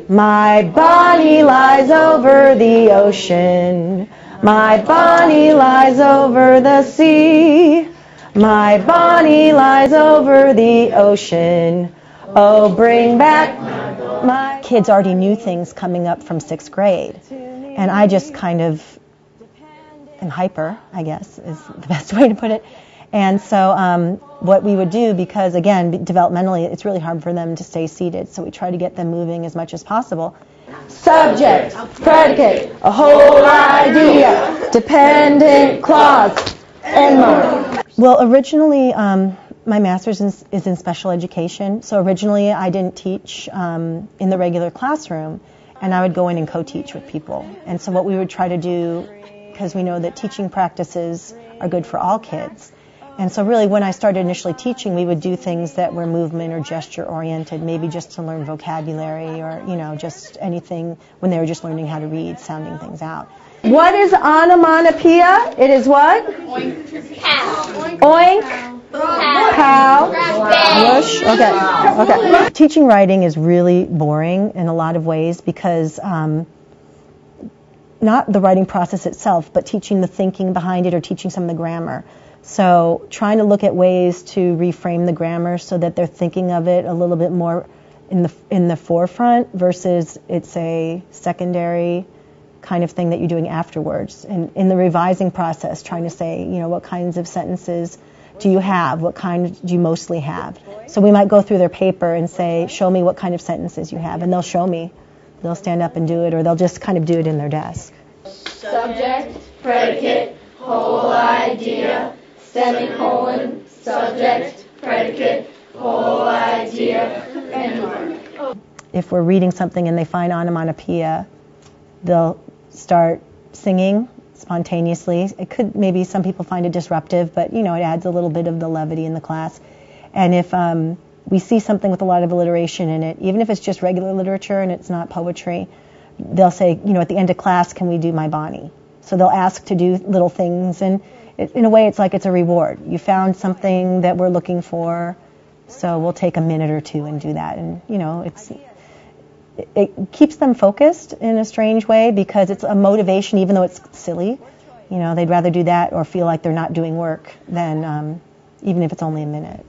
My Bonnie lies over the ocean. My Bonnie lies over the sea. My Bonnie lies over the ocean. Oh, bring back my... Kids already knew things coming up from 6th grade. And I just kind of am hyper, I guess, is the best way to put it. And so what we would do, because, again, developmentally, it's really hard for them to stay seated, so we try to get them moving as much as possible. Subject, predicate, a whole idea, dependent clause, and more. Well, originally, my master's is in special education, so originally I didn't teach in the regular classroom, and I would go in and co-teach with people. And so what we would try to do, because we know that teaching practices are good for all kids, and so really when I started initially teaching, we would do things that were movement or gesture oriented, maybe just to learn vocabulary or, just anything when they were just learning how to read, sounding things out. What is onomatopoeia? It is what? Oink. Cow. Oink. Cow. Whoosh. Okay. Teaching writing is really boring in a lot of ways because not the writing process itself, but teaching the thinking behind it or teaching some of the grammar. So trying to look at ways to reframe the grammar so that they're thinking of it a little bit more in the forefront versus it's a secondary kind of thing that you're doing afterwards. And in the revising process, trying to say, what kinds of sentences do you have? What kind do you mostly have? So we might go through their paper and say, show me what kind of sentences you have. And they'll show me. They'll stand up and do it, or they'll just kind of do it in their desk. Subject, predicate, whole idea, semicolon, subject, predicate, whole idea, and more. If we're reading something and they find onomatopoeia, they'll start singing spontaneously. It could, maybe some people find it disruptive, but it adds a little bit of the levity in the class. And if we see something with a lot of alliteration in it, even if it's just regular literature and it's not poetry, they'll say, at the end of class, can we do my Bonnie? So they'll ask to do little things, and in a way it's like it's a reward. You found something that we're looking for, so we'll take a minute or two and do that. And, it keeps them focused in a strange way because it's a motivation, even though it's silly. They'd rather do that or feel like they're not doing work than even if it's only a minute.